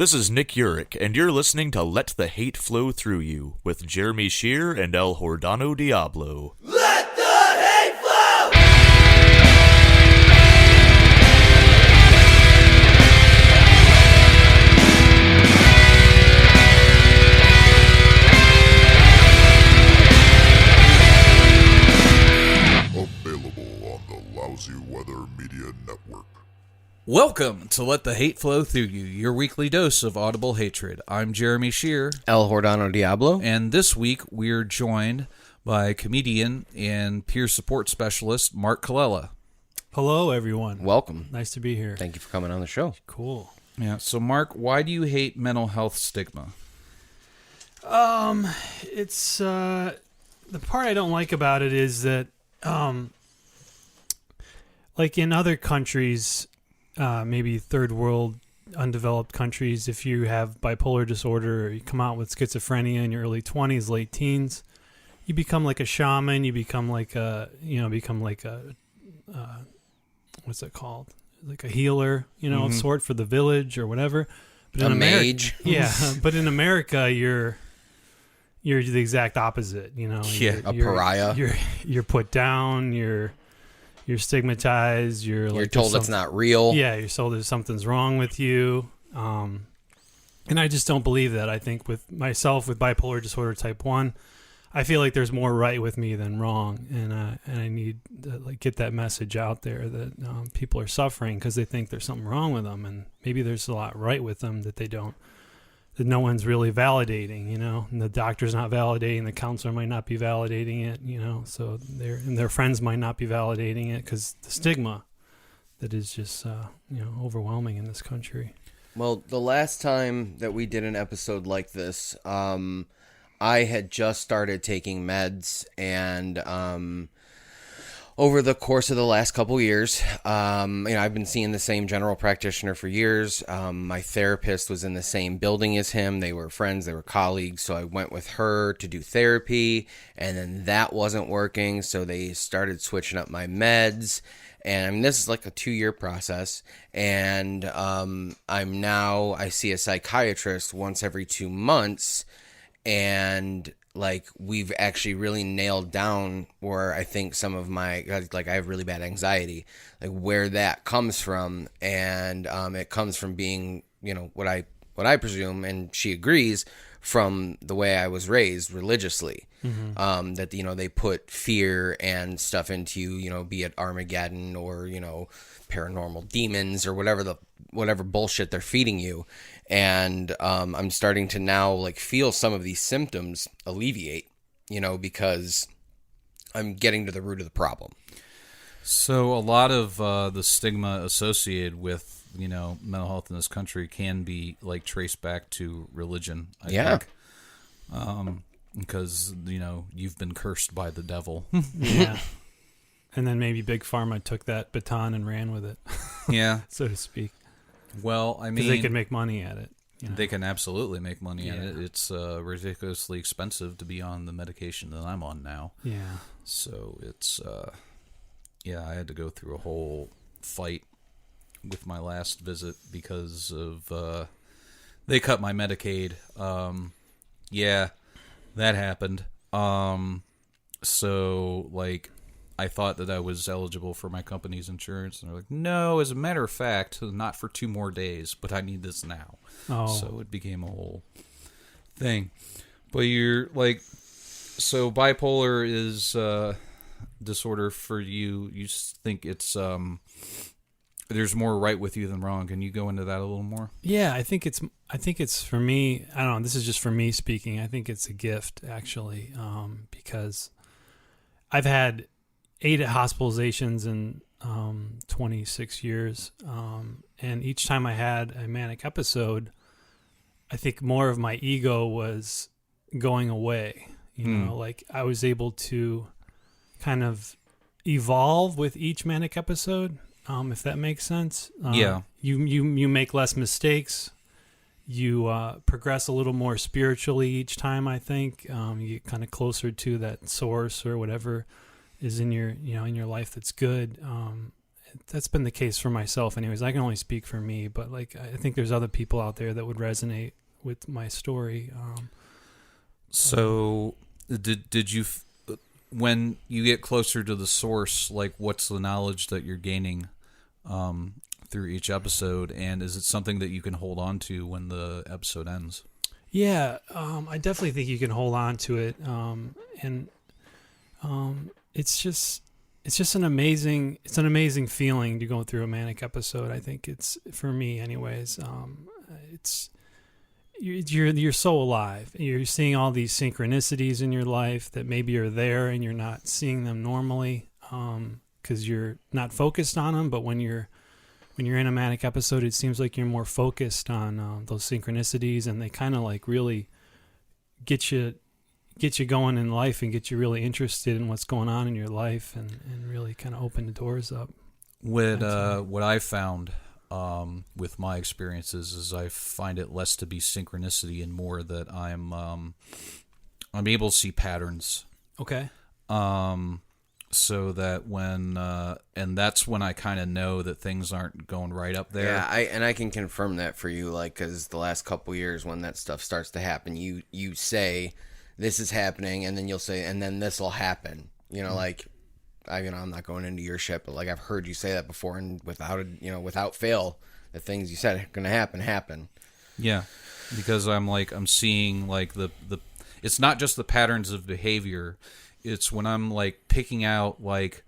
This is Nick Urich, and you're listening to Let the Hate Flow Through You with Jeremy Shear and El Hordano Diablo. Let the hate flow! Available on the Lousy Weather Media Network. Welcome to Let the Hate Flow Through You, your weekly dose of audible hatred. I'm Jeremy Shear. El Hordano Diablo. And this week we're joined by comedian and peer support specialist Mark Colella. Hello, everyone. Welcome. Nice to be here. Thank you for coming on the show. Cool. Yeah, so Mark, why do you hate mental health stigma? It's the part I don't like about it is that, like in other countries, maybe third world undeveloped countries, if you have bipolar disorder or you come out with schizophrenia in your early 20s, late teens, you become like a shaman, you become like a, what's it called? Like a healer, of sort for the village or whatever. But in mage. Yeah, but in America, you're the exact opposite, A pariah. You're put down, you're stigmatized, You're told it's not real. Yeah, you're told there's something's wrong with you. And I just don't believe that. I think with myself, with bipolar disorder type 1, I feel like there's more right with me than wrong. And I need to get that message out there that people are suffering because they think there's something wrong with them. And maybe there's a lot right with them that that no one's really validating, and the doctor's not validating, the counselor might not be validating it, so their friends might not be validating it because the stigma that is just, overwhelming in this country. Well, the last time that we did an episode like this, I had just started taking meds, and over the course of the last couple years, I've been seeing the same general practitioner for years. My therapist was in the same building as him. They were friends, they were colleagues, so I went with her to do therapy, and then that wasn't working, so they started switching up my meds. And this is like a 2-year process, and I see a psychiatrist once every 2 months, and we've actually really nailed down where I think some of my, I have really bad anxiety, where that comes from. And it comes from being, what I presume, and she agrees, from the way I was raised religiously. Mm-hmm. That, they put fear and stuff into you, be it Armageddon or, paranormal demons or whatever bullshit they're feeding you. And I'm starting to now feel some of these symptoms alleviate, because I'm getting to the root of the problem. So a lot of the stigma associated with, mental health in this country can be traced back to religion, I think. Because, you've been cursed by the devil. Yeah. And then maybe Big Pharma took that baton and ran with it. Yeah. So to speak. Well, I mean, because they could make money at it. They can absolutely make money at it. It's ridiculously expensive to be on the medication that I'm on now. Yeah. So it's, I had to go through a whole fight with my last visit because of, they cut my Medicaid. That happened. So I thought that I was eligible for my company's insurance, and they're like, no, as a matter of fact, not for 2 more days, but I need this now. Oh. So it became a whole thing. But you're so bipolar is disorder for you. You think it's, there's more right with you than wrong. Can you go into that a little more? Yeah, I think it's for me, I don't know, this is just for me speaking. I think it's a gift actually, because I've had 8 hospitalizations in 26 years. And each time I had a manic episode, I think more of my ego was going away. I was able to kind of evolve with each manic episode, if that makes sense. Yeah. You make less mistakes. You progress a little more spiritually each time, I think. You get kind of closer to that source or whatever is in your, in your life that's good. that's been the case for myself anyways. I can only speak for me, but like I think there's other people out there that would resonate with my story. So did you, when you get closer to the source, like what's the knowledge that you're gaining through each episode, and is it something that you can hold on to when the episode ends? Yeah, I definitely think you can hold on to it, and it's just an amazing feeling to go through a manic episode. I think it's, for me anyways, it's you're so alive. You're seeing all these synchronicities in your life that maybe are there and you're not seeing them normally because you're not focused on them. But when you're in a manic episode, it seems like you're more focused on those synchronicities, and they kind of like really get you going in life and get you really interested in what's going on in your life, and really kind of open the doors up. What I found with my experiences is I find it less to be synchronicity and more that I'm able to see patterns. Okay. So that when and that's when I kind of know that things aren't going right up there. Yeah, I can confirm that for you, like, because the last couple years when that stuff starts to happen, you say this is happening, and then you'll say, and then this will happen. You know, like, I'm not going into your shit, but like I've heard you say that before, and without fail, the things you said are going to happen. Yeah, because I'm seeing like the it's not just the patterns of behavior. It's when I'm like picking out like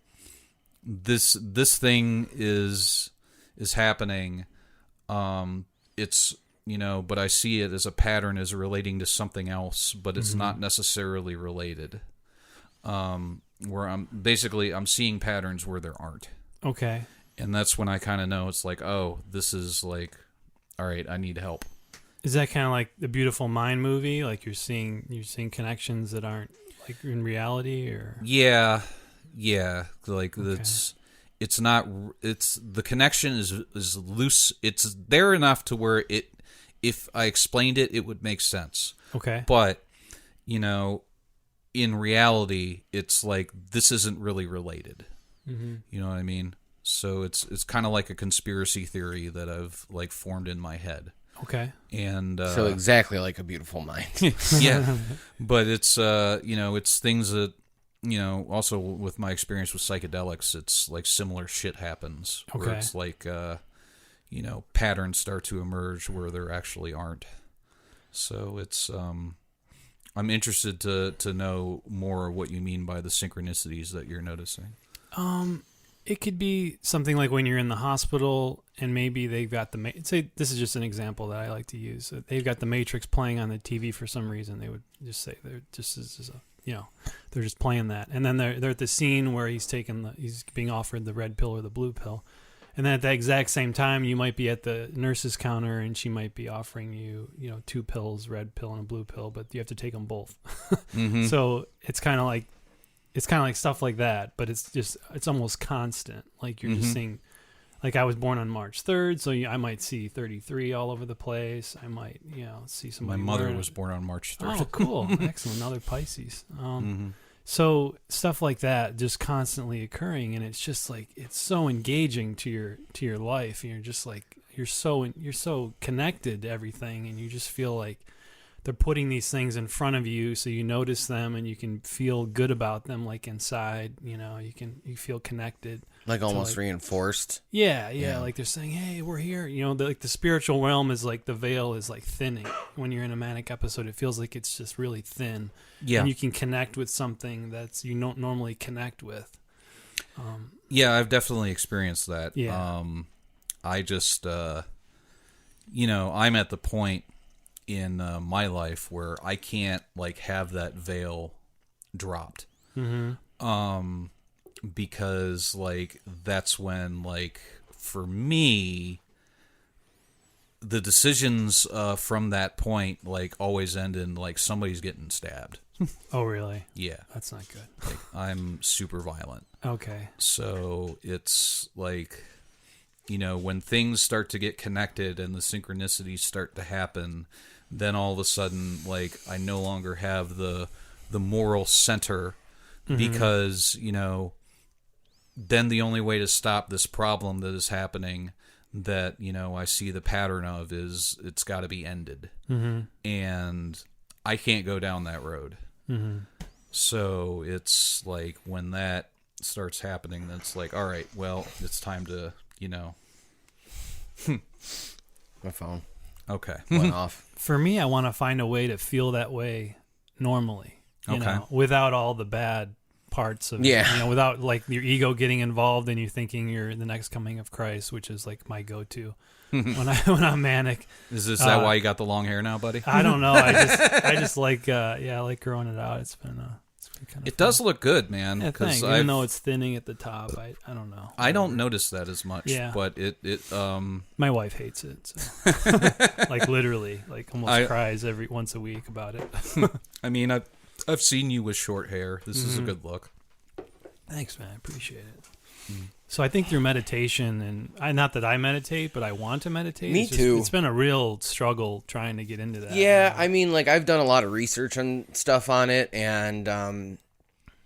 this thing is happening. It's, but I see it as a pattern as relating to something else, but it's not necessarily related. Where I'm seeing patterns where there aren't. Okay. And that's when I kind of know it's like, oh, this is like, all right, I need help. Is that kind of like the Beautiful Mind movie? Like you're seeing connections that aren't like in reality, or? Yeah. Like it's not. It's the connection is loose. It's there enough to where if I explained it, it would make sense. Okay. But in reality, it's like this isn't really related. Mm-hmm. You know what I mean? So it's kind of like a conspiracy theory that I've like formed in my head. Okay. And so exactly like A Beautiful Mind. Yeah. But it's it's things that also with my experience with psychedelics, it's like similar shit happens. Okay. Where it's like patterns start to emerge where there actually aren't. So it's I'm interested to know more what you mean by the synchronicities that you're noticing. It could be something like when you're in the hospital and maybe they've got say this is just an example that I like to use. They've got the Matrix playing on the TV for some reason. They would just say they're just playing that, and then they're at the scene where he's being offered the red pill or the blue pill, and then at the exact same time you might be at the nurse's counter and she might be offering you 2 pills, red pill and a blue pill, but you have to take them both. Mm-hmm. So it's kind of like stuff like that, but it's almost constant. Like you're just seeing, like I was born on March 3rd, so I might see 33 all over the place. I might, see somebody. My mother was born on March 3rd. Oh, cool. Excellent. Another Pisces. So stuff like that just constantly occurring, and it's just like, it's so engaging to your life. And you're just like, you're so connected to everything, and you just feel like they're putting these things in front of you, so you notice them and you can feel good about them, like inside, you feel connected. Like almost reinforced. Yeah. Like they're saying, hey, we're here. The spiritual realm is like, the veil is like thinning. When you're in a manic episode, it feels like it's just really thin. Yeah. And you can connect with something that's you don't normally connect with. Yeah, I've definitely experienced that. Yeah. I just, I'm at the point in my life where I can't like have that veil dropped. Mm-hmm. Because like that's when, like, for me, the decisions from that point like always end in like somebody's getting stabbed. Oh, really? Yeah. That's not good. Like, I'm super violent. Okay. So it's like, when things start to get connected and the synchronicities start to happen, then all of a sudden, like, I no longer have the moral center because, then the only way to stop this problem that is happening that, I see the pattern of is it's got to be ended. Mm-hmm. And I can't go down that road. Mm-hmm. So it's like when that starts happening, then it's like, all right, well, it's time to, My phone Okay. went off. For me, I want to find a way to feel that way normally, Okay. without all the bad parts of it, without like your ego getting involved and you thinking you're the next coming of Christ, which is like my go-to when I'm manic. Is that why you got the long hair now, buddy? I don't know. I just like I like growing it out. It's been kind of It does look good, man. Yeah, thanks. Even though it's thinning at the top, I don't know. I don't notice that as much. Yeah. But it my wife hates it. So. Like literally, like almost cries once a week about it. I mean, I've seen you with short hair. This is a good look. Thanks, man. I appreciate it. So I think through meditation, and not that I meditate, but I want to meditate. Me too. It's been a real struggle trying to get into that. Yeah, I mean, like I've done a lot of research on stuff on it, and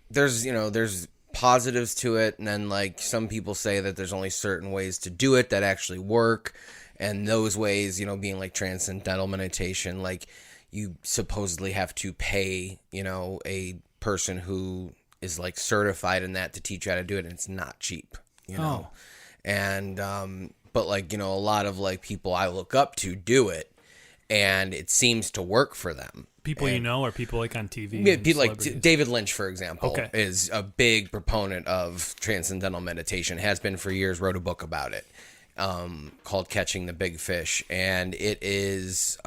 there's positives to it, and then like some people say that there's only certain ways to do it that actually work, and those ways, being like transcendental meditation, like you supposedly have to pay, a person who is like certified in that to teach you how to do it, and it's not cheap, Oh. And but like a lot of like people I look up to do it, and it seems to work for them. People or people like on TV. Yeah, people like David Lynch, for example, Okay. is a big proponent of transcendental meditation. Has been for years. Wrote a book about it called "Catching the Big Fish," and it is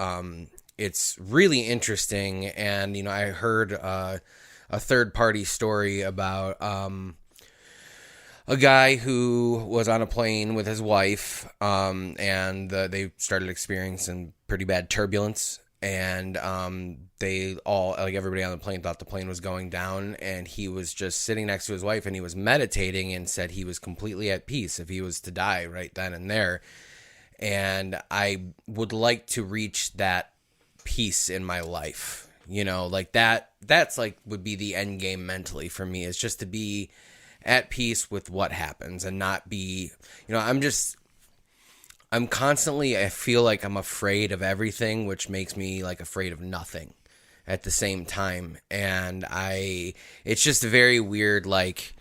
it's really interesting. And I heard a third-party story about a guy who was on a plane with his wife, and they started experiencing pretty bad turbulence, and they all, like everybody on the plane, thought the plane was going down, and he was just sitting next to his wife, and he was meditating, and said he was completely at peace if he was to die right then and there. And I would like to reach that peace in my life, like that's like would be the end game mentally for me, is just to be at peace with what happens and not be, I'm constantly, I feel like I'm afraid of everything, which makes me like afraid of nothing at the same time. And it's just a very weird, like,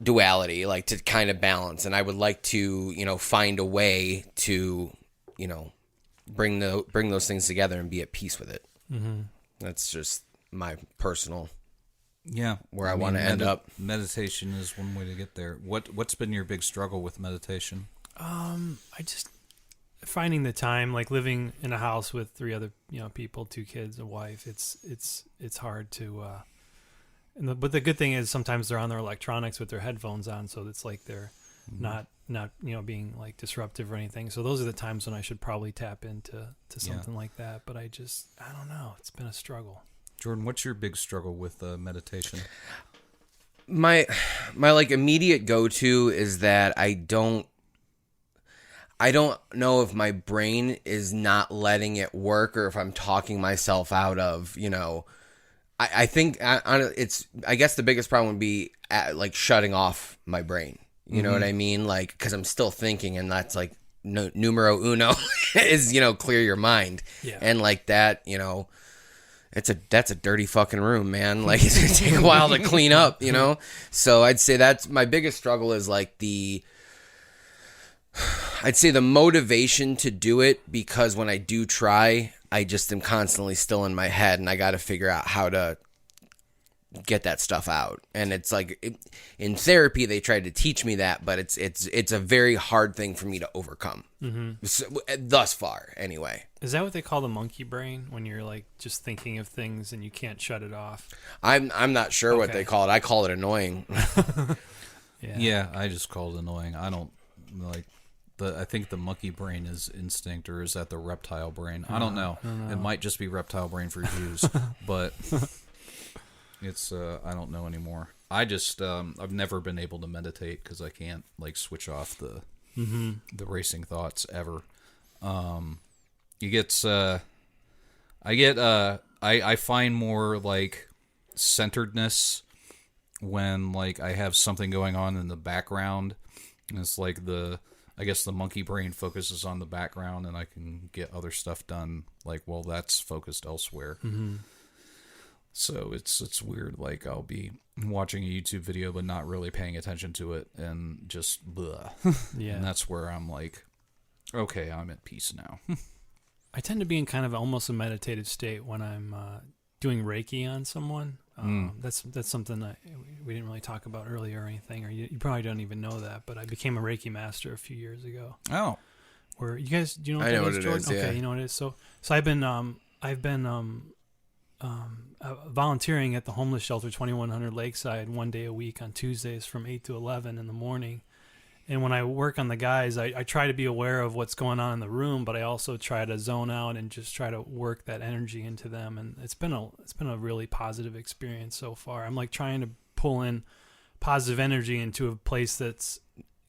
duality, like to kind of balance. And I would like to, find a way to, bring those things together and be at peace with it. Mm-hmm. That's just my personal, where I want to end up. Meditation is one way to get there. What's been your big struggle with meditation? I just finding the time, like living in a house with 3 other, people, 2 kids, a wife. It's hard to, but the good thing is sometimes they're on their electronics with their headphones on. So it's like they're not, being like disruptive or anything. So those are the times when I should probably tap into something like that. But I don't know. It's been a struggle. Jordan, what's your big struggle with meditation? My like immediate go-to is that I don't know if my brain is not letting it work or if I'm talking myself out of, I think I guess the biggest problem would be like shutting off my brain. You know what I mean? Like, because I'm still thinking, and that's like numero uno is, clear your mind. Yeah. And like that, that's a dirty fucking room, man. Like, it's going to take a while to clean up, So I'd say that's my biggest struggle, is like I'd say the motivation to do it, because when I do try, I just am constantly still in my head, and I got to figure out how to get that stuff out. And it's like in therapy they tried to teach me that, but it's a very hard thing for me to overcome. So, thus far anyway. Is that what they call the monkey brain, when you're like just thinking of things and you can't shut it off? I'm not sure what they call it. I call it annoying. Yeah, I just call it annoying. I don't like I think the monkey brain is instinct, or is that the reptile brain? I don't know. It might just be reptile brain for Jews, but it's I don't know anymore. I just I've never been able to meditate because I can't like switch off the racing thoughts ever. I find more like centeredness when like I have something going on in the background. And it's like I guess the monkey brain focuses on the background, and I can get other stuff done. Like, well, that's focused elsewhere. Mm-hmm. So it's weird. Like, I'll be watching a YouTube video but not really paying attention to it, and just blah. Yeah. And that's where I'm like, okay, I'm at peace now. I tend to be in kind of almost a meditative state when I'm doing Reiki on someone. That's something that we didn't really talk about earlier or anything, or you probably don't even know that, but I became a Reiki master a few years ago. Oh. Where you guys, do you know what I that know is, what it Jordan? is, yeah. Okay, you know what it is. So I've been volunteering at the homeless shelter 2100 Lakeside one day a week on Tuesdays from 8 to 11 in the morning. And when I work on the guys, I try to be aware of what's going on in the room, but I also try to zone out and just try to work that energy into them. And it's been a really positive experience so far. I'm like trying to pull in positive energy into a place that's,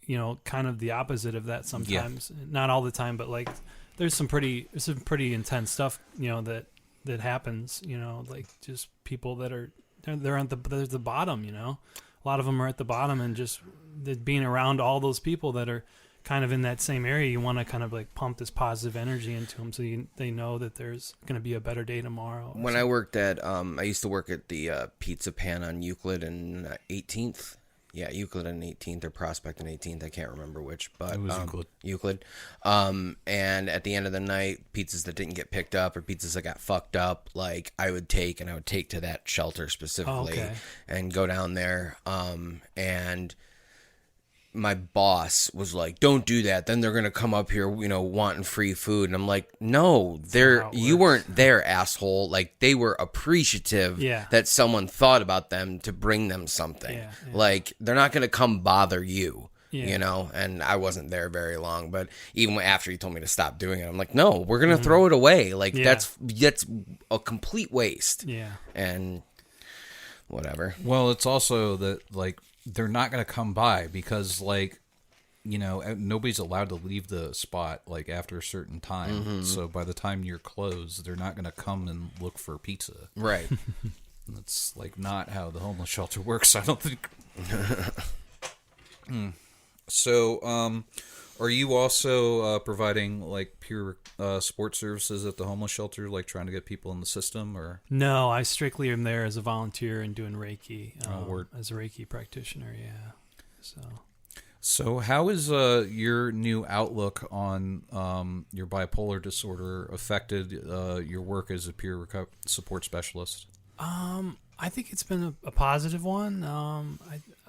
you know, kind of the opposite of that sometimes. Yeah. Not all the time, but like there's some pretty intense stuff, you know, that happens, you know, like just people that are they're at the bottom, you know. A lot of them are at the bottom, and just being around all those people that are kind of in that same area, you want to kind of like pump this positive energy into them so they know that there's going to be a better day tomorrow. When I worked at, I used to work at the Pizza Pan on Euclid and 18th. Yeah, Euclid and 18th, or Prospect and 18th. I can't remember which, but it was Euclid. Euclid. And at the end of the night, pizzas that didn't get picked up or pizzas that got fucked up, like I would take to that shelter specifically and go down there. And my boss was like, "Don't do that. Then they're gonna come up here, you know, wanting free food." And I'm like, "No, you weren't there, asshole. Like they were appreciative that someone thought about them to bring them something. Yeah. Like they're not gonna come bother you." You know, and I wasn't there very long, but even after he told me to stop doing it, I'm like, no, we're going to throw it away. Like that's a complete waste. Yeah. And whatever. Well, it's also that like they're not going to come by because like, you know, nobody's allowed to leave the spot like after a certain time. Mm-hmm. So by the time you're closed, they're not going to come and look for pizza. Right. That's like not how the homeless shelter works, I don't think. So, are you also providing like pure support services at the homeless shelter, like trying to get people in the system, or? No, I strictly am there as a volunteer and doing Reiki as a Reiki practitioner. Yeah. So how is your new outlook on your bipolar disorder affected your work as a peer support specialist? I think it's been a positive one.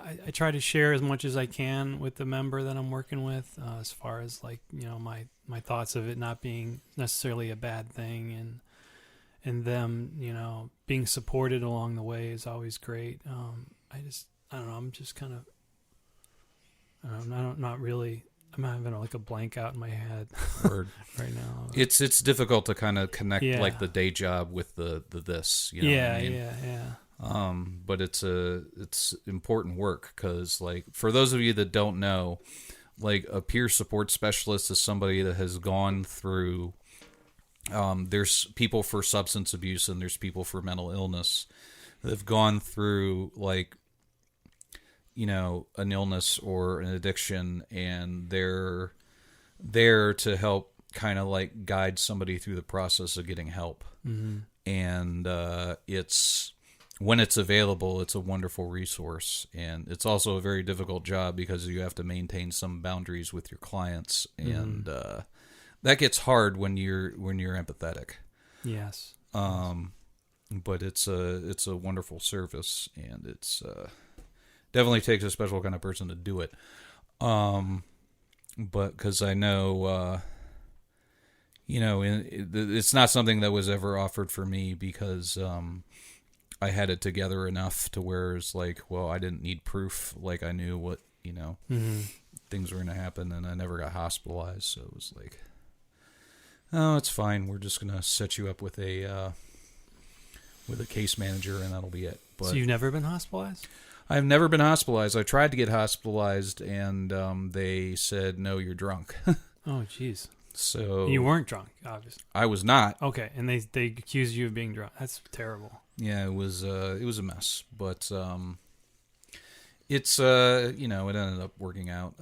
I try to share as much as I can with the member that I'm working with, as far as like, you know, my thoughts of it not being necessarily a bad thing, and them, you know, being supported along the way is always great. I don't know. I'm just kind of, I'm having like a blank out in my head right now. It's difficult to kind of connect like the day job with the this, you know what I mean? Yeah. But it's important work because like for those of you that don't know, like a peer support specialist is somebody that has gone through. There's people for substance abuse and there's people for mental illness that have gone through like, you know, an illness or an addiction, and they're there to help kind of like guide somebody through the process of getting help. Mm-hmm. And it's when it's available, it's a wonderful resource, and it's also a very difficult job because you have to maintain some boundaries with your clients, and that gets hard when you're empathetic. Yes. But it's a wonderful service, and it's definitely takes a special kind of person to do it. But because I know, you know, it's not something that was ever offered for me because I had it together enough to where it's like, well, I didn't need proof. Like I knew what, you know, things were going to happen, and I never got hospitalized. So it was like, oh, it's fine. We're just going to set you up with a case manager, and that'll be it. But so you've never been hospitalized? I've never been hospitalized. I tried to get hospitalized, and they said, no, you're drunk. Oh, jeez. So you weren't drunk, obviously. I was not. Okay, and they accused you of being drunk. That's terrible. Yeah, it was a mess. But It's it ended up working out.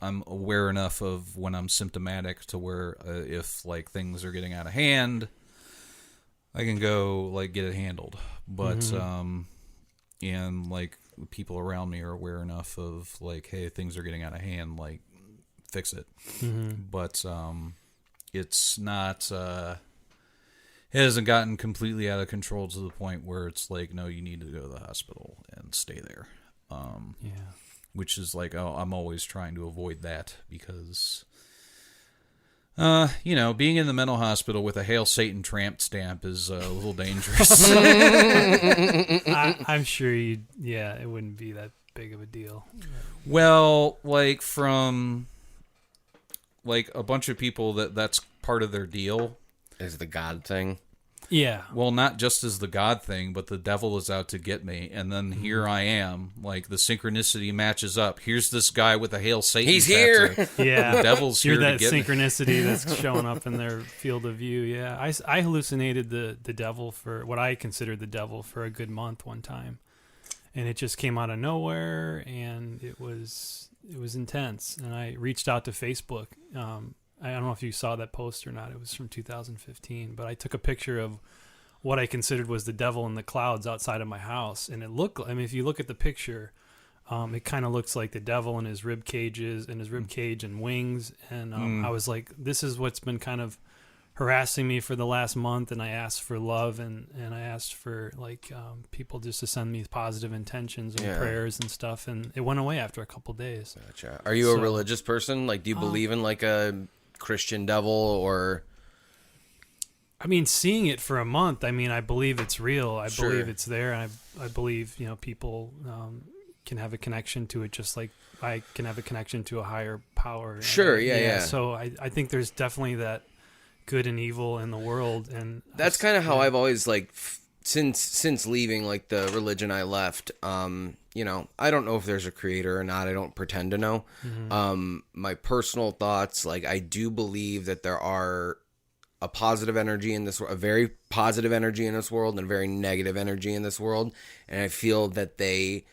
I'm aware enough of when I'm symptomatic to where if like things are getting out of hand, I can go like get it handled. But and like people around me are aware enough of like, hey, things are getting out of hand, like fix it. But it's not it hasn't gotten completely out of control to the point where it's like, no, you need to go to the hospital and stay there. Which is like, I'm always trying to avoid that because, being in the mental hospital with a Hail Satan tramp stamp is a little dangerous. I'm sure it wouldn't be that big of a deal. Well, like from like a bunch of people that's part of their deal. Is the God thing. Yeah. Well, not just as the God thing, but the devil is out to get me. And then here I am. Like, the synchronicity matches up. Here's this guy with a Hail Satan He's tattoo. here. Yeah. The devil's You're here that to get me. synchronicity that's showing up in their field of view. Yeah. I hallucinated the devil for what I considered the devil for a good month one time. And it just came out of nowhere, and it was intense. And I reached out to Facebook. I don't know if you saw that post or not. It was from 2015, but I took a picture of what I considered was the devil in the clouds outside of my house. And it looked, if you look at the picture, it kind of looks like the devil in his rib cages and his rib cage and wings. And I was like, this is what's been kind of harassing me for the last month. And I asked for love and I asked for like people just to send me positive intentions and prayers and stuff. And it went away after a couple days. Gotcha. Are you a religious person? Like, do you believe in like a Christian devil or? I mean, seeing it for a month, I believe it's real. I Sure. believe it's there. And I believe, people can have a connection to it just like I can have a connection to a higher power. Sure, yeah. So I think there's definitely that good and evil in the world. And that's kind of how I've always like, since leaving like the religion I left, I don't know if there's a creator or not. I don't pretend to know. My personal thoughts, like I do believe that there are a positive energy in this, a very positive energy in this world, and a very negative energy in this world. And I feel that they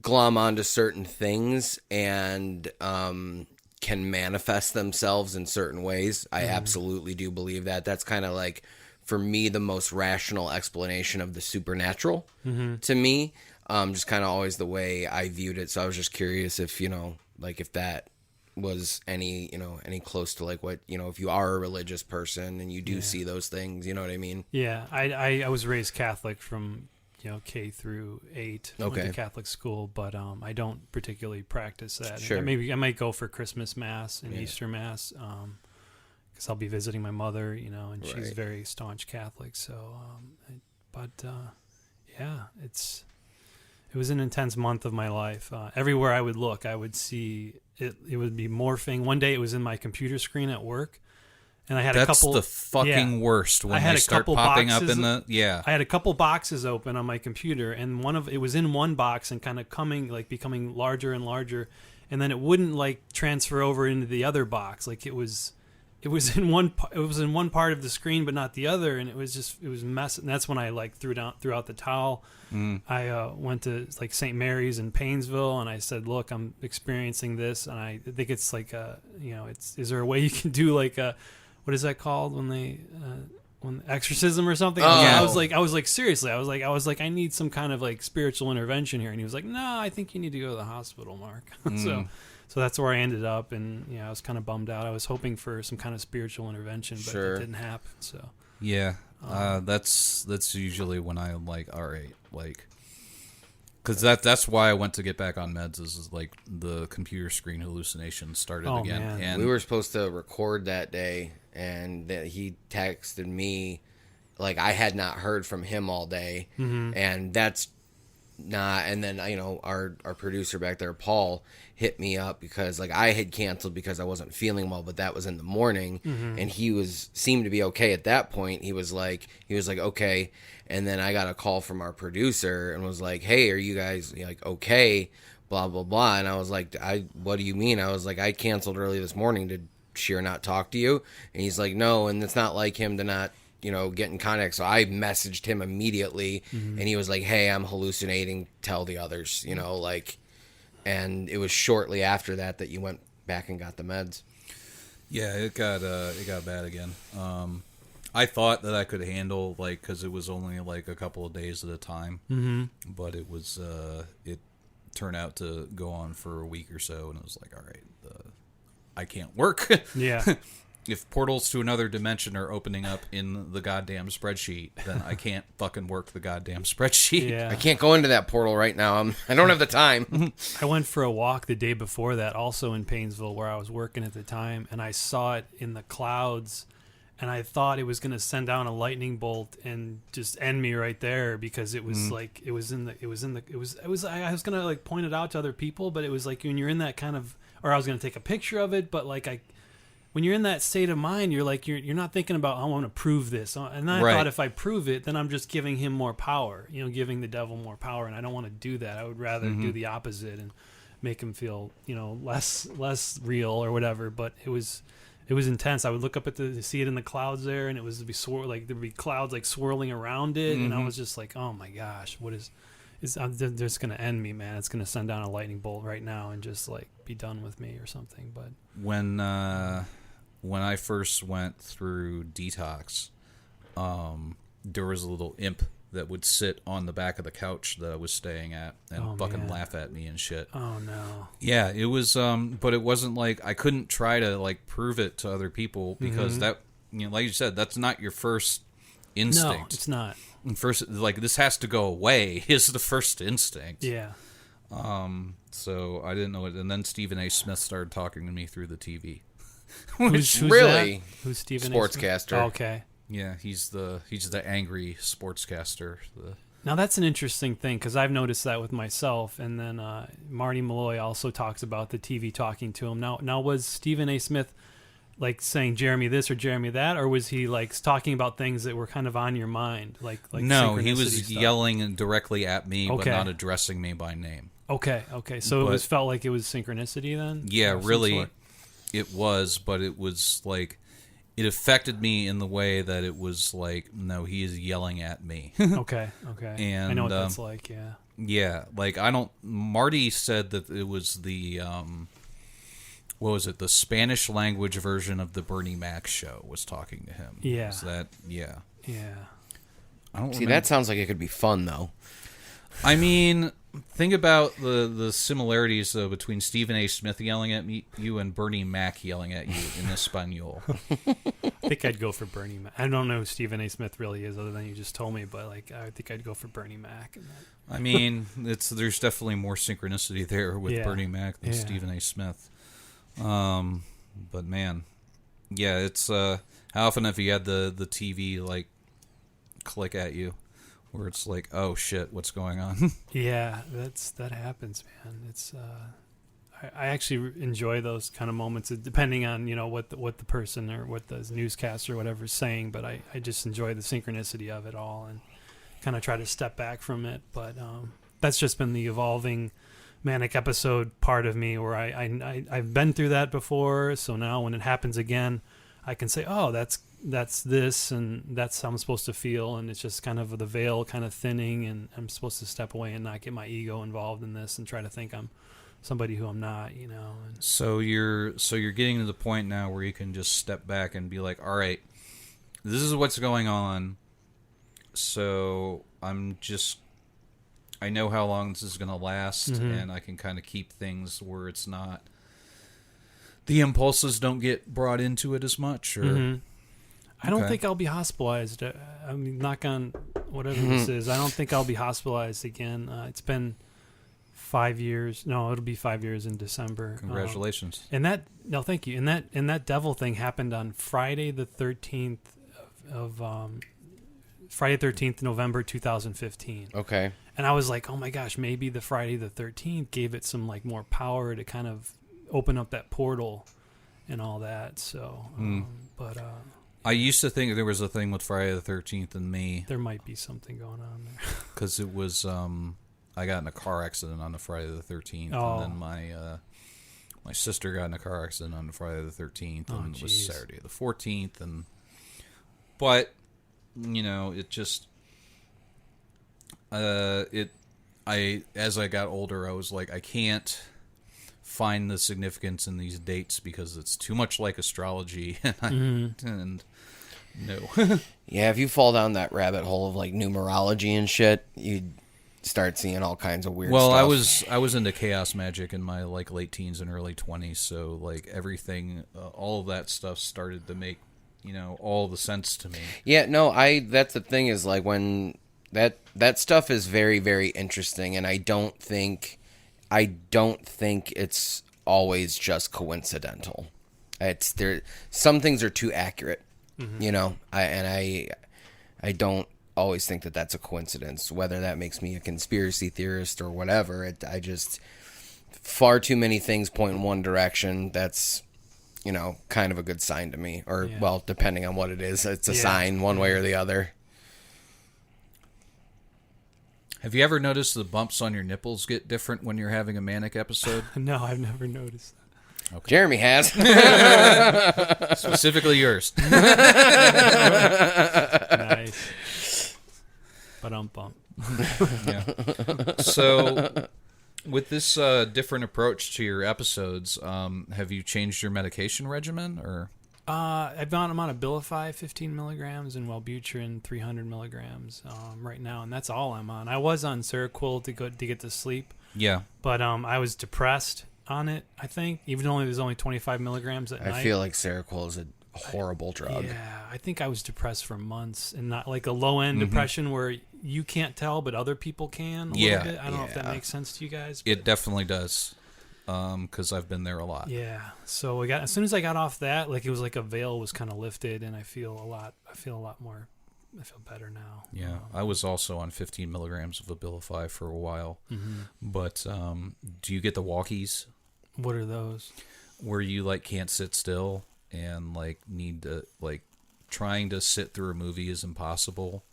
glom onto certain things and can manifest themselves in certain ways. I absolutely do believe that. That's kind of like, for me, the most rational explanation of the supernatural to me. Just kind of always the way I viewed it. So I was just curious if, if that was any close to like what, if you are a religious person and you do see those things, you know what I mean? Yeah. I was raised Catholic from, K through 8. Okay. Went to Catholic school, but I don't particularly practice that. Sure. Maybe I might go for Christmas Mass and Easter Mass. Because I'll be visiting my mother, and she's Right. very staunch Catholic. So, it was an intense month of my life. Everywhere I would look, I would see it. It would be morphing. One day, it was in my computer screen at work, and I had a couple. That's the fucking worst when I had they a start couple popping boxes, up in the I had a couple boxes open on my computer, and it was in one box and kind of becoming larger and larger, and then it wouldn't like transfer over into the other box. Like it was in one part of the screen but not the other, and it was mess. And that's when I like threw out the towel. I went to like St. Mary's in Painesville, and I said, look, I'm experiencing this, and I think it's like is there a way you can do like a, what is that called when exorcism or something? I was like seriously, I was like I need some kind of like spiritual intervention here, and he was like, no, I think you need to go to the hospital, Mark. So that's where I ended up, and I was kind of bummed out. I was hoping for some kind of spiritual intervention, but it didn't happen. So yeah, that's usually when I'm like, all right, like, because that's why I went to get back on meds, is like the computer screen hallucinations started again. Man. And We were supposed to record that day, and he texted me, like I had not heard from him all day, and that's not. And then our producer back there, Paul, hit me up because like I had canceled because I wasn't feeling well, but that was in the morning, and he seemed to be okay at that point. He was like okay, and then I got a call from our producer and was like, hey, are you guys like okay? Blah blah blah. And I was like, what do you mean? I was like, I canceled early this morning. Did Sheer not talk to you? And he's like, no. And it's not like him to not get in contact. So I messaged him immediately, and he was like, "Hey, I'm hallucinating. Tell the others." And it was shortly after that you went back and got the meds. Yeah, it got bad again. I thought that I could handle because it was only a couple of days at a time, but it was it turned out to go on for a week or so, and it was like, all right, I can't work. Yeah. If portals to another dimension are opening up in the goddamn spreadsheet, then I can't fucking work the goddamn spreadsheet. Yeah. I can't go into that portal right now. I don't have the time. I went for a walk the day before that, also in Painesville, where I was working at the time, and I saw it in the clouds, and I thought it was going to send down a lightning bolt and just end me right there, because it was I was going to point it out to other people, but it was like when you're in that kind of, or I was going to take a picture of it, but when you're in that state of mind, you're like, you're not thinking about, I want to prove this. And I thought, if I prove it, then I'm just giving him more power, giving the devil more power. And I don't want to do that. I would rather do the opposite and make him feel, less real or whatever. But it was intense. I would look up at see it in the clouds there, and it was there'd be clouds swirling around it. And I was just like, oh my gosh, what is they're just going to end me, man. It's going to send down a lightning bolt right now and just be done with me or something. But when I first went through detox, there was a little imp that would sit on the back of the couch that I was staying at and laugh at me and shit. Oh no. Yeah, it was but it wasn't I couldn't try to prove it to other people, because that, like you said, that's not your first instinct. No, it's not. First, this has to go away is the first instinct. Yeah. So I didn't know it, and then Stephen A. Smith started talking to me through the TV. Who's really? That? Who's Stephen? Sportscaster. Oh, okay. Yeah, he's the angry sportscaster. Now that's an interesting thing, because I've noticed that with myself, and then Marty Malloy also talks about the TV talking to him. Now was Stephen A. Smith saying Jeremy this or Jeremy that, or was he talking about things that were kind of on your mind, No, he was stuff? Yelling directly at me, but not addressing me by name. Okay. So it felt like it was synchronicity then. Yeah, really, it was, but it was it affected me in the way that it was no, he is yelling at me. Okay. And I know what that's like. Yeah. Yeah, I don't. Marty said that it was the what was it? The Spanish language version of the Bernie Mac show was talking to him. Yeah. Is that? Yeah. Yeah. I don't see. That sounds like it could be fun, though. I mean, think about the similarities between Stephen A. Smith yelling at you and Bernie Mac yelling at you in Espanol. I think I'd go for Bernie Mac. I don't know who Stephen A. Smith really is, other than you just told me, but I think I'd go for Bernie Mac. I mean, there's definitely more synchronicity there with Bernie Mac than Stephen A. Smith. But man, yeah, it's how often have you had the TV click at you, where it's oh shit, what's going on? Yeah, that happens, man. It's I actually enjoy those kind of moments, depending on what the person or what the newscaster or whatever is saying. But I just enjoy the synchronicity of it all and kind of try to step back from it. But that's just been the evolving manic episode part of me, where I've been through that before. So now when it happens again, I can say, oh, that's this, and that's how I'm supposed to feel. And it's just kind of the veil kind of thinning, and I'm supposed to step away and not get my ego involved in this and try to think I'm somebody who I'm not, And So you're getting to the point now where you can just step back and be like, all right, this is what's going on. So I know how long this is going to last, and I can kind of keep things where it's not, the impulses don't get brought into it as much. Or I don't think I'll be hospitalized. I mean, knock on whatever this is. I don't think I'll be hospitalized again. It's been 5 years. No, it'll be 5 years in December. Congratulations. Thank you. And that devil thing happened on Friday the 13th of Friday 13th, November 2015. Okay. And I was like, oh my gosh, maybe the Friday the 13th gave it some more power to kind of open up that portal and all that. So, but I used to think there was a thing with Friday the 13th and me. There might be something going on there. Because it was, I got in a car accident on the Friday the 13th, and then my sister got in a car accident on the Friday the 13th, and it was Saturday the 14th, but it just, as I got older, I was like, I can't find the significance in these dates because it's too much like astrology, and no. Yeah, if you fall down that rabbit hole of like numerology and shit, you'd start seeing all kinds of weird stuff. Well, I was into chaos magic in my like late teens and early 20s, so like everything, all of that stuff started to make all the sense to me. Yeah, no, that's the thing is like when that stuff is very, very interesting, and I don't think it's always just coincidental. It's there. Some things are too accurate, I don't always think that that's a coincidence. Whether that makes me a conspiracy theorist or whatever, I just far too many things point in one direction. That's kind of a good sign to me, or well, depending on what it is, it's a sign one way or the other. Have you ever noticed the bumps on your nipples get different when you're having a manic episode? No, I've never noticed that. Okay. Jeremy has. Specifically yours. Nice. Bump. Yeah. So, with this different approach to your episodes, have you changed your medication regimen, or? I'm on Abilify 15 milligrams and Wellbutrin 300 milligrams right now, and that's all I'm on. I was on Seroquel to get to sleep. Yeah. But I was depressed on it, I think, even though it was only 25 milligrams at night. I feel like Seroquel is a horrible drug. Yeah, I think I was depressed for months, and not like a low-end depression where you can't tell, but other people can a little bit. I don't know if that makes sense to you guys. It definitely does, because I've been there a lot. Yeah, so as soon as I got off that, like it was like a veil was kind of lifted, and I feel a lot more. I feel better now. Yeah, I was also on 15 milligrams of Abilify for a while. But do you get the walkies? What are those? Where you like can't sit still and like need to like trying to sit through a movie is impossible.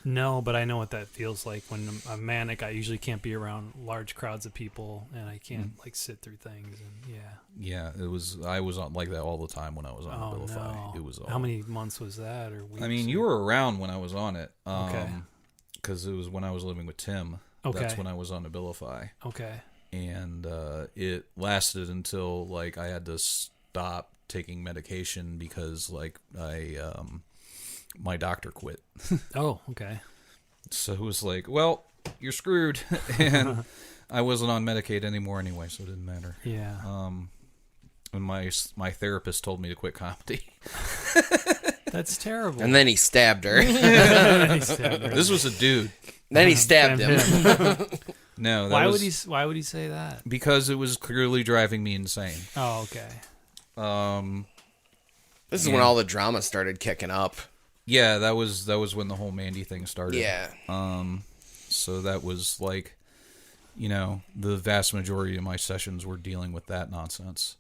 No, but I know what that feels like when I'm manic. I usually can't be around large crowds of people, and I can't like sit through things. And I was on like that all the time when I was on Abilify. No. It was How many months was that, or weeks? I mean, you were around when I was on it. Okay. Because it was when I was living with Tim. Okay. That's when I was on Abilify. Okay. And it lasted until like I had to stop taking medication because like my doctor quit. Oh, okay. So it was like, well, you're screwed. And I wasn't on Medicaid anymore anyway, so it didn't matter. Yeah. And my therapist told me to quit comedy. That's terrible. And then he stabbed her. This was a dude. Then he stabbed him. No, why would he say that? Because it was clearly driving me insane. Oh, okay. This is when all the drama started kicking up. Yeah, that was when the whole Mandy thing started. Yeah. So that was like, the vast majority of my sessions were dealing with that nonsense.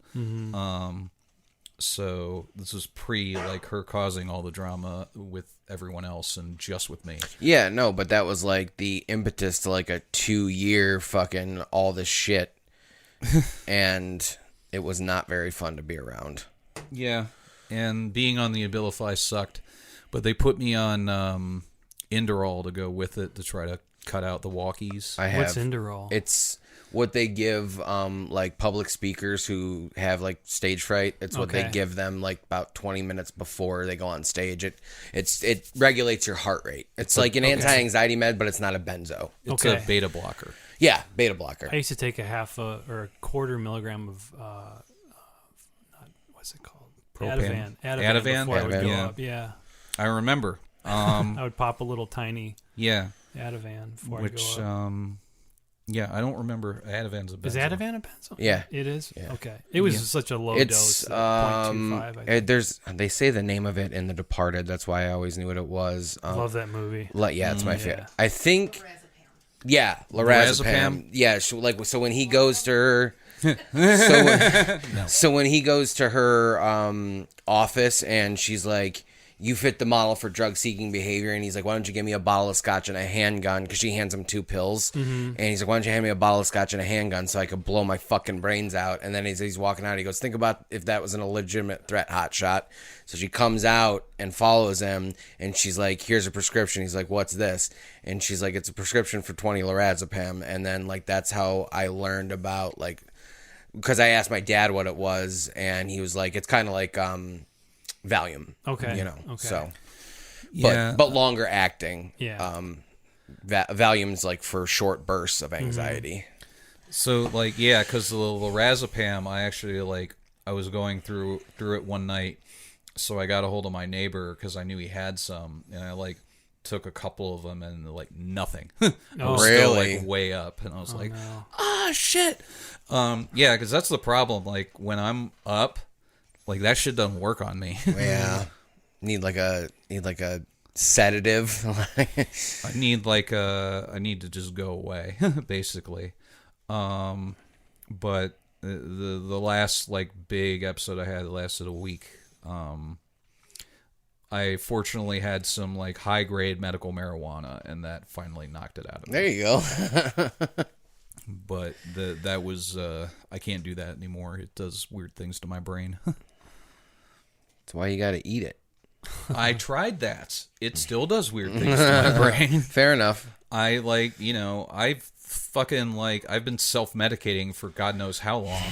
So this was pre like her causing all the drama with everyone else and just with me. Yeah, no, but that was like the impetus to like a 2-year fucking all this shit. And it was not very fun to be around. Yeah. And being on the Abilify sucked. But they put me on Inderall to go with it to try to cut out the walkies. What's Inderall? It's what they give like public speakers who have like stage fright. It's what they give them like about 20 minutes before they go on stage. It regulates your heart rate. It's like an anti-anxiety med, but it's not a benzo. It's a beta blocker. Yeah, beta blocker. I used to take a half or a quarter milligram of what's it called? Propane. Ativan before I would go Yeah. up. Yeah. I remember. I would pop a little tiny Ativan before I go up. I don't remember. Ativan's a benzo. Is Ativan a benzo? Yeah. It is? Yeah. Okay. It was such a low dose. 0.25, I think. They say the name of it in The Departed. That's why I always knew what it was. Love that movie. It's my favorite. I think... Yeah, lorazepam. Yeah, so when he goes to her... so when he goes to her office and she's like... you fit the model for drug-seeking behavior. And he's like, why don't you give me a bottle of scotch and a handgun? Because she hands him 2 pills. And he's like, why don't you hand me a bottle of scotch and a handgun so I could blow my fucking brains out? And then he's walking out. He goes, think about if that was an illegitimate threat, hotshot. So she comes out and follows him. And she's like, here's a prescription. He's like, what's this? And she's like, it's a prescription for 20 lorazepam. And then, like, that's how I learned about, like, because I asked my dad what it was. And he was like, it's kind of like Valium. Okay. You know, Okay. so. Yeah. But longer acting. Yeah. Valium's like for short bursts of anxiety. So, like, yeah, because the lorazepam, I actually, like, I was going through it one night, so I got a hold of my neighbor because I knew he had some, and I, like, took a couple of them, and, like, nothing. I was still, Really? like, way up, and I was like, no. shit. Yeah, because that's the problem. Like, when I'm up, like, that shit doesn't work on me. Yeah. Need like a sedative. I need to just go away, basically. But the last, like, big episode I had lasted a week. I fortunately had some, like, high grade medical marijuana, and that finally knocked it out of me. There you go. But that was I can't do that anymore. It does weird things to my brain. That's why you got to eat it. I tried that. It still does weird things to my brain. Fair enough. I, like, you know, I've been self-medicating for God knows how long.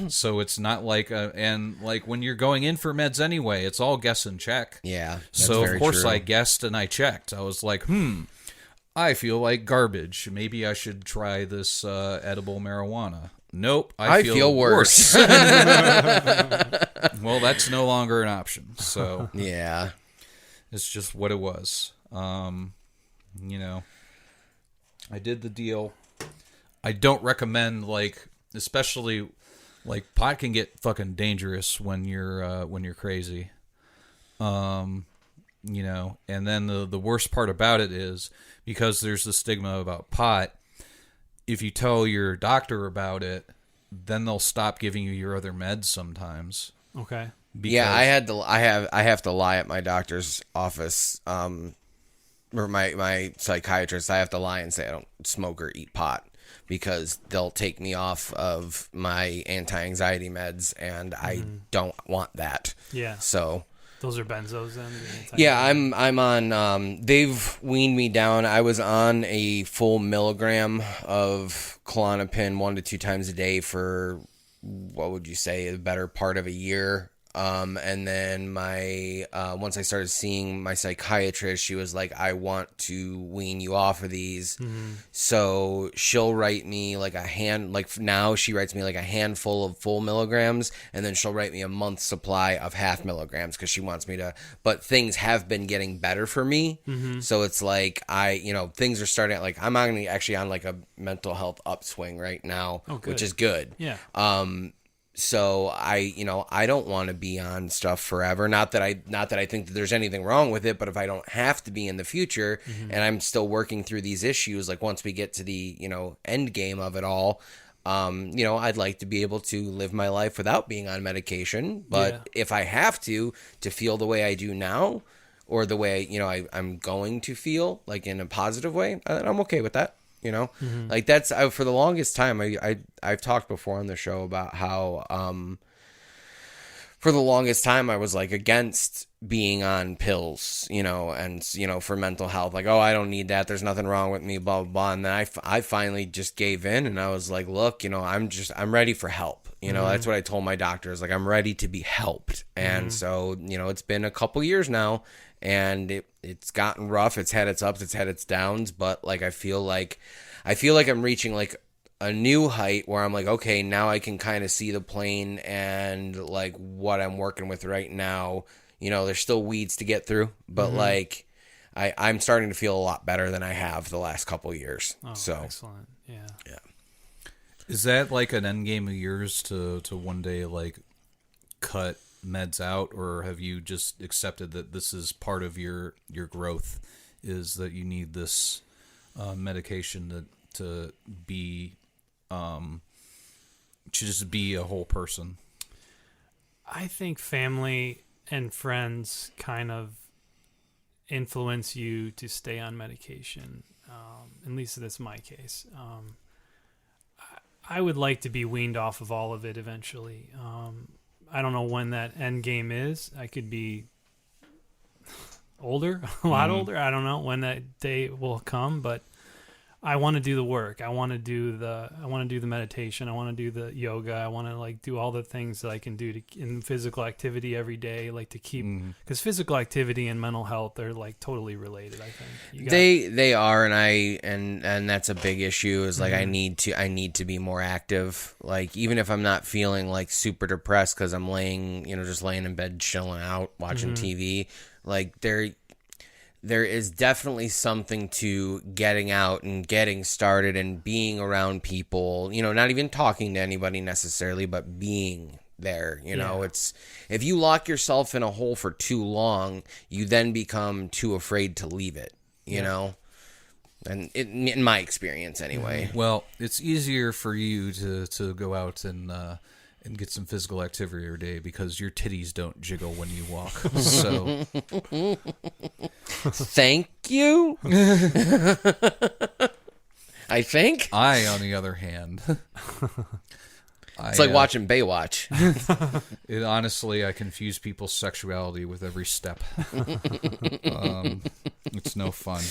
So it's not like and like when you're going in for meds anyway, it's all guess and check. Yeah. That's So very of course true. I guessed and I checked. I was like, I feel like garbage. Maybe I should try this edible marijuana. Nope, I feel worse. Well, that's no longer an option. So Yeah. it's just what it was. You know, I did the deal. I don't recommend, like, especially, like, pot can get fucking dangerous when you're crazy. You know, and then the worst part about it is because there's the stigma about pot. If you tell your doctor about it, then they'll stop giving you your other meds sometimes. Okay. Yeah, I have to lie at my doctor's office, or my psychiatrist. I have to lie and say I don't smoke or eat pot because they'll take me off of my anti-anxiety meds, and I don't want that. Yeah. So Those are benzos then? yeah, I'm on. They've weaned me down. I was on a full milligram of Klonopin 1 to 2 times a day for, what would you say, a better part of a year. And then once I started seeing my psychiatrist, she was like, I want to wean you off of these. So she'll write me now she writes me like a handful of full milligrams, and then she'll write me a month's supply of half milligrams because she wants me to, but things have been getting better for me. So it's like, things are starting, like, I'm actually on like a mental health upswing right now, which is good. Yeah. So I don't want to be on stuff forever. Not that I think that there's anything wrong with it, but if I don't have to be in the future, and I'm still working through these issues, like once we get to the, end game of it all, I'd like to be able to live my life without being on medication. But if I have to feel the way I do now, or the way, I'm going to feel, like in a positive way, I'm okay with that. Like that's for the longest time. I've talked before on the show about how for the longest time I was like against being on pills, and for mental health, like, oh, I don't need that, there's nothing wrong with me, blah blah blah. And then I finally just gave in, and I was like, look, I'm ready for help. That's what I told my doctors, like, I'm ready to be helped. And so it's been a couple years now, and it's gotten rough. It's had its ups, it's had its downs, but like I feel like I'm reaching like a new height where I'm like, okay, now I can kind of see the plane and like what I'm working with right now. There's still weeds to get through, but like I'm starting to feel a lot better than I have the last couple years. Oh, so excellent. Yeah. Is that like an end game of yours to one day like cut meds out, or have you just accepted that this is part of your growth, is that you need this medication to be to just be a whole person? I think family and friends kind of influence you to stay on medication. At least that's my case. I would like to be weaned off of all of it eventually. I don't know when that end game is. I could be older, a lot older. I don't know when that day will come, but I want to do the work. I want to do the meditation. I want to do the yoga. I want to like do all the things that I can do in physical activity every day, like to keep, because physical activity and mental health are like totally related. I think they are, and that's a big issue. Is like I need to be more active. Like even if I'm not feeling like super depressed because I'm just laying in bed chilling out watching TV, like there is definitely something to getting out and getting started and being around people, not even talking to anybody necessarily, but being there. It's, if you lock yourself in a hole for too long, you then become too afraid to leave it, you know? And in my experience anyway. Well, it's easier for you to go out and get some physical activity every day because your titties don't jiggle when you walk. So, thank you. I think. On the other hand, it's like watching Baywatch. Honestly, I confuse people's sexuality with every step. It's no fun.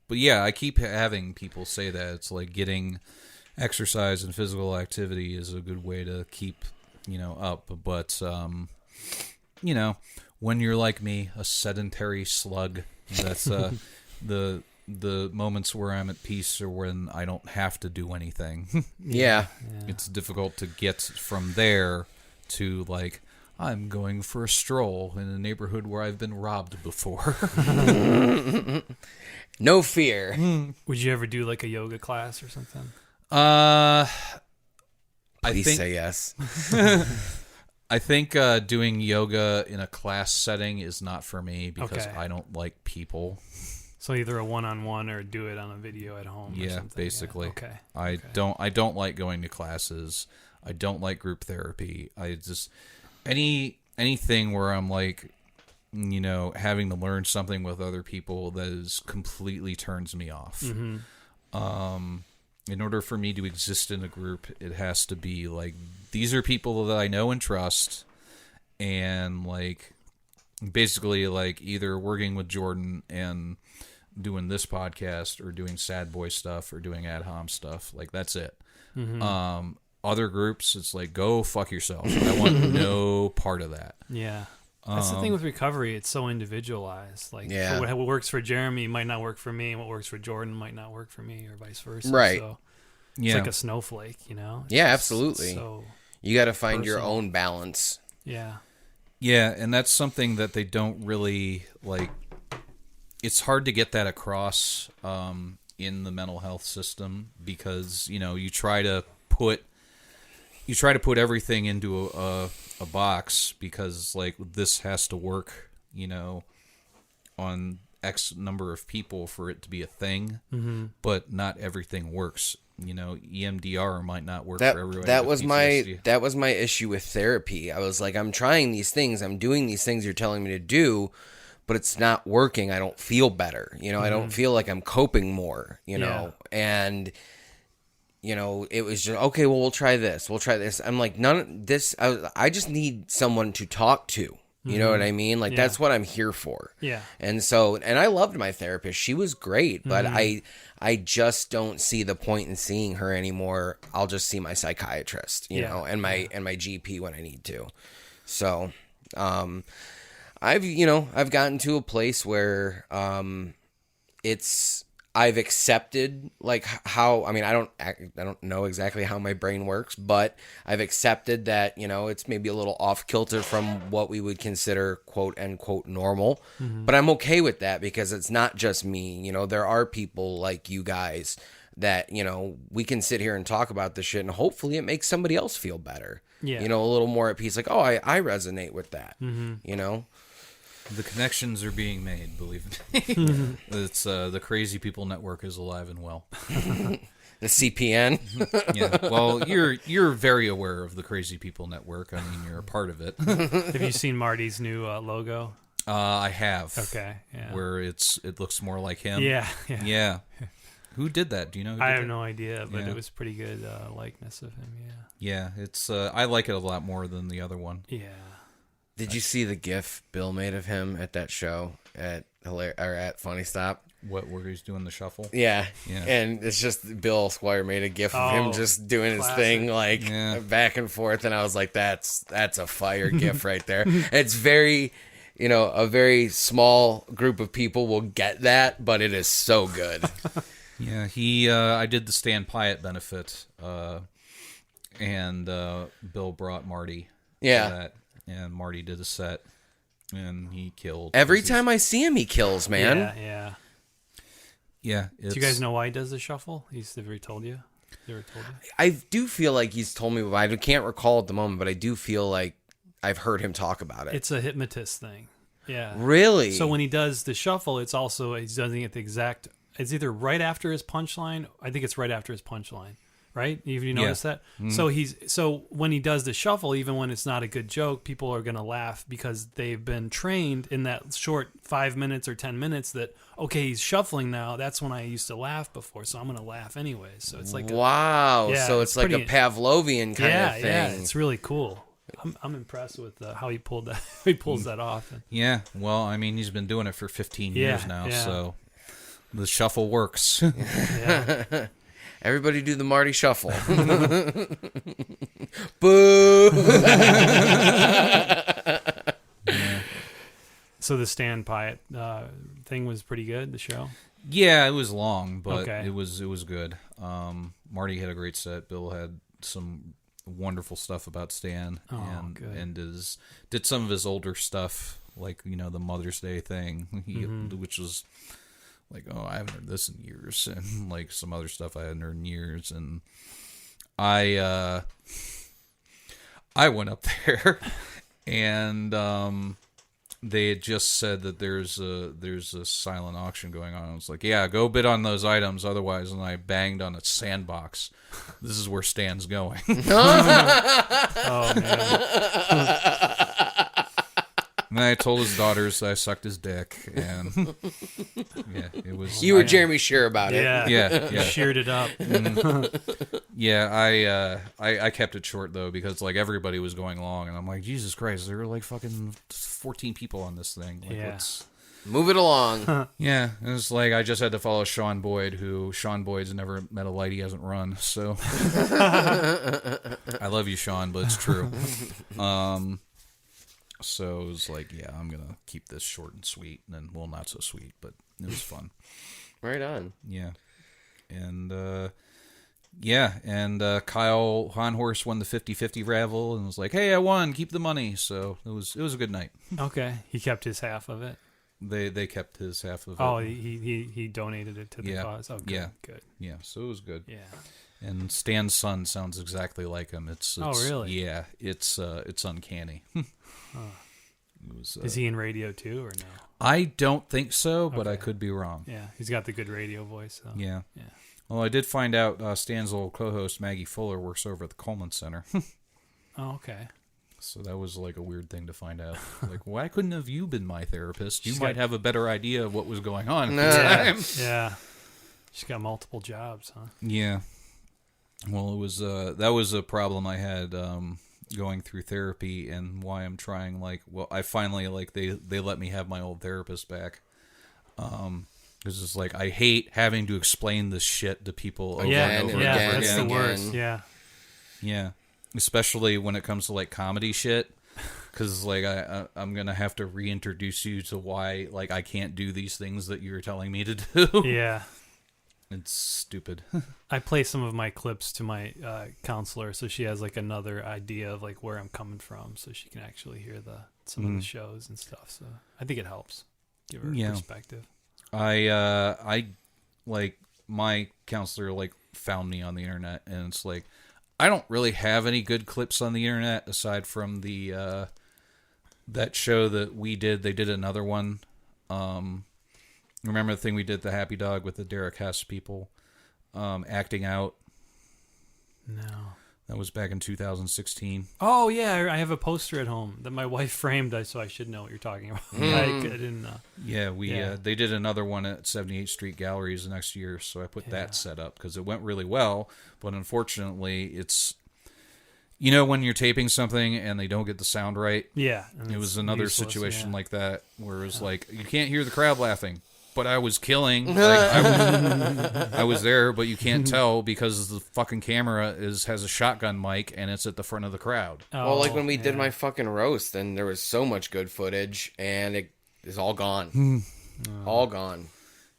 But yeah, I keep having people say that it's like getting exercise and physical activity is a good way to keep, up. But, when you're like me, a sedentary slug, that's the moments where I'm at peace or when I don't have to do anything. Yeah. It's difficult to get from there to like, I'm going for a stroll in a neighborhood where I've been robbed before. No fear. Would you ever do like a yoga class or something? Please say yes. I think doing yoga in a class setting is not for me because I don't like people. So either a one-on-one or do it on a video at home. Yeah, or something. basically. Yeah. Okay. I don't like going to classes. I don't like group therapy. I just anything where I'm like, having to learn something with other people that is completely turns me off. In order for me to exist in a group, it has to be like, these are people that I know and trust, and like basically like either working with Jordan and doing this podcast or doing sad boy stuff or doing ad hom stuff. Like that's it. Other groups, it's like, go fuck yourself. I want no part of that. Yeah. That's the thing with recovery. It's so individualized. Like what works for Jeremy might not work for me, and what works for Jordan might not work for me, or vice versa. Right. So it's like a snowflake, It's absolutely. So you got to find your own balance. Yeah. Yeah, and that's something that they don't really like. It's hard to get that across in the mental health system because you try to put everything into a box because like this has to work, on X number of people for it to be a thing, but not everything works. EMDR might not work for everybody. That was my issue with therapy. I was like, I'm trying these things, I'm doing these things you're telling me to do, but it's not working. I don't feel better. I don't feel like I'm coping more. And. It was just, okay, well, we'll try this. I'm like, none of this, I just need someone to talk to. You know what I mean? Like, that's what I'm here for. Yeah. And I loved my therapist. She was great, but I just don't see the point in seeing her anymore. I'll just see my psychiatrist, you know, and my GP when I need to. So, I've gotten to a place where, I've accepted like how, I don't know exactly how my brain works, but I've accepted that, it's maybe a little off kilter from what we would consider quote unquote normal, but I'm okay with that because it's not just me. There are people like you guys that, we can sit here and talk about this shit and hopefully it makes somebody else feel better. Yeah. A little more at peace. Like, oh, I resonate with that, The connections are being made, believe me. It's the Crazy People Network is alive and well. The CPN. Yeah. Well, you're very aware of the Crazy People Network. I mean, you're a part of it. Have you seen Marty's new logo? I have. Okay, yeah. Where it looks more like him. Yeah. Who did that? Do you know? Who I did have that? no idea, but Yeah. it was pretty good likeness of him. Yeah, it's. I like it a lot more than the other one. Yeah. Did you see the GIF Bill made of him at that show at Funny Stop? Where he's doing the shuffle? Yeah. Yeah. And it's just Bill Squire made a GIF of him Oh, just doing his classic. thing like Yeah. back and forth, and I was like, that's a fire GIF right there. It's very, a very small group of people will get that, but it is so good. Yeah, I did the Stan Pyatt benefit, and Bill brought Marty. Yeah. To that, and Marty did a set, and he killed. Every time I see him, he kills, man. Yeah. Yeah. Do you guys know why he does the shuffle? He's ever told you? I do feel like he's told me, but I can't recall at the moment, but I do feel like I've heard him talk about it. It's a hypnotist thing. Yeah. Really? So when he does the shuffle, it's also he's doing it the exact. It's either right after his punchline. I think it's right after his punchline. Right? You notice that? Mm-hmm. So when he does the shuffle, even when it's not a good joke, people are gonna laugh because they've been trained in that short 5 minutes or 10 minutes that okay, he's shuffling now. That's when I used to laugh before, so I'm gonna laugh anyway. So it's like wow. Yeah, So it's like pretty- a Pavlovian kind of thing. Yeah, it's really cool. I'm impressed with how he pulled that. He pulls that off. Yeah. Well, I mean, he's been doing it for 15 years now, yeah. so the shuffle works. Yeah. Everybody do the Marty Shuffle. Boo! So the Stan Pyatt thing was pretty good. The show. Yeah, it was long, but Okay. it was good. Marty had a great set. Bill had some wonderful stuff about Stan, good. and did some of his older stuff, like the Mother's Day thing, which was like, oh, I haven't heard this in years, and like some other stuff I hadn't heard in years, and I went up there, and they had just said that there's a silent auction going on. I was like, yeah, go bid on those items, otherwise. And I banged on a sandbox. This is where Stan's going. Oh man. And I told his daughters I sucked his dick, and yeah, it was. You were Jeremy Shear about it. Yeah. Yeah. You sheared it up. Yeah, I kept it short though, because like everybody was going along, and I'm like, Jesus Christ, there were like fucking 14 people on this thing. Like, Yeah. Move it along. Yeah, it was like I just had to follow Sean Boyd's never met a light he hasn't run. So I love you, Sean, but it's true. So it was like, yeah, I'm gonna keep this short and sweet, and then, well, not so sweet, but it was fun. Right on. Yeah, and Kyle Honhorse won the 50-50 raffle and was like, "Hey, I won. Keep the money." So it was a good night. Okay. He kept his half of it. They kept his half of it. Oh, he donated it to the Yeah. cause. Oh, good. Yeah. Good. Yeah, so it was good. Yeah. And Stan's son sounds exactly like him. It's Oh, really? Yeah, it's uncanny. It was, Is he in radio too or no? I don't think so, but I Okay. could be wrong. Yeah. He's got the good radio voice. So. Yeah. Yeah. Well, I did find out Stan's old co-host Maggie Fuller works over at the Coleman Center. Oh, okay. So that was like a weird thing to find out. Like, why couldn't have you been my therapist? You She's might got- have a better idea of what was going on. Yeah. Yeah. She's got multiple jobs, huh? Yeah. Well, it was that was a problem I had going through therapy, and why I'm trying. Like, well, I finally they let me have my old therapist back. Because it's like I hate having to explain this shit to people over Yeah. and over Yeah. and over That's again. the worst. again. Yeah. Yeah, especially when it comes to like comedy shit. Because like I'm gonna have to reintroduce you to why like I can't do these things that you're telling me to do. Yeah. It's stupid. I play some of my clips to my counselor, so she has like another idea of like where I'm coming from, so she can actually hear some of the shows and stuff. So I think it helps give her Yeah. perspective. I like my counselor like found me on the internet, and it's like I don't really have any good clips on the internet aside from the that show that we did. They did another one. Remember the thing we did, the Happy Dog with the Derek Hess people acting out? No. That was back in 2016. Oh yeah, I have a poster at home that my wife framed, so I should know what you're talking about. I didn't. Yeah, they did another one at 78th Street Galleries the next year, so I put that set up because it went really well. But unfortunately, it's when you're taping something and they don't get the sound right. Yeah, it was another situation like that where it was like you can't hear the crowd laughing. But I was killing. I was there, but you can't tell because the fucking camera has a shotgun mic and it's at the front of the crowd. Well, like when we did my fucking roast, and there was so much good footage, and it is all gone. All gone.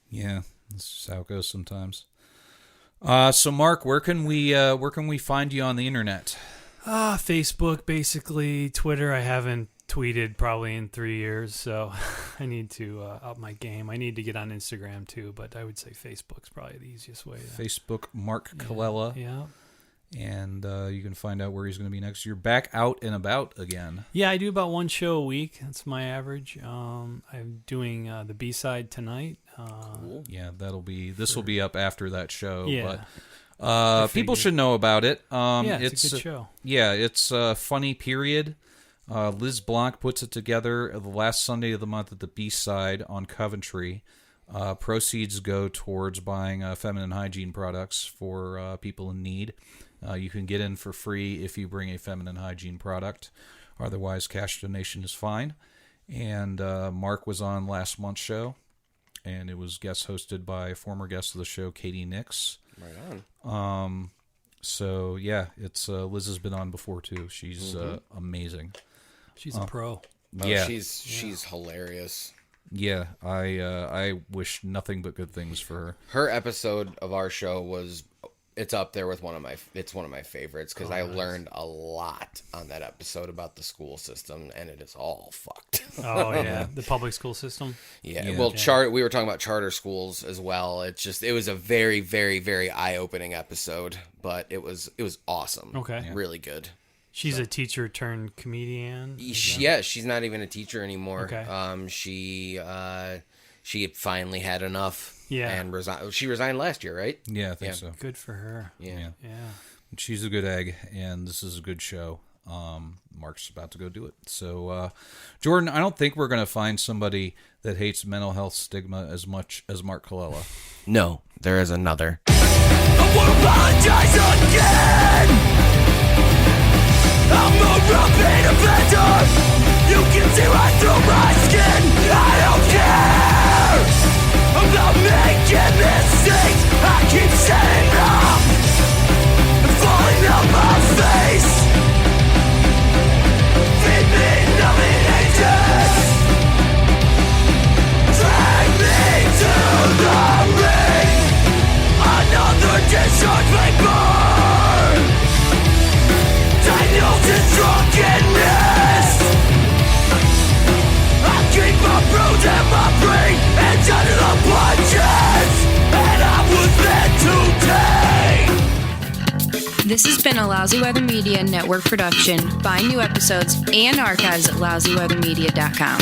Yeah, that's just how it goes sometimes. So, Mark, where can we find you on the internet? Facebook, basically. Twitter, I haven't tweeted probably in 3 years, so I need to up my game. I need to get on Instagram too, but I would say Facebook's probably the easiest way. Facebook, Mark Colella. Yeah. And you can find out where he's going to be next. You're back out and about again. Yeah, I do about one show a week. That's my average. I'm doing the B-side tonight. Cool. Yeah, this will be up after that show. Yeah. But people should know about it. It's a good show. Yeah, it's a funny period. Liz Blanc puts it together the last Sunday of the month at the B-side on Coventry. Proceeds go towards buying feminine hygiene products for people in need. You can get in for free if you bring a feminine hygiene product. Otherwise, cash donation is fine. And Mark was on last month's show, and it was guest hosted by a former guest of the show, Katie Nix. Right on. So, yeah, it's Liz has been on before, too. She's amazing. She's a pro. Yeah, she's hilarious. Yeah, I wish nothing but good things for her. Her episode of our show it's up there with one of my favorites because I learned a lot on that episode about the school system, and it is all fucked. Oh yeah, the public school system. Yeah. Well, we were talking about charter schools as well. It was a very, very, very eye-opening episode, but it was awesome. Okay, really good. She's a teacher turned comedian. Yeah, she's not even a teacher anymore. Okay. She finally had enough. Yeah. And she resigned last year, right? Yeah, I think so. Good for her. Yeah. She's a good egg, and this is a good show. Mark's about to go do it. So, Jordan, I don't think we're going to find somebody that hates mental health stigma as much as Mark Colella. No, there is another. I won't apologize again. I'm a repeat offender. You can see right through my skin. I don't care about making mistakes. I keep setting up and falling on my face. Feed me numbing agents. Drag me to the ring. Another discharge may burn. Diagnosed in drunkenness. I keep my bruise and my brain and down to the punches. And I was meant to take. This has been a Lousy Weather Media Network production. Find new episodes and archives at lousyweathermedia.com.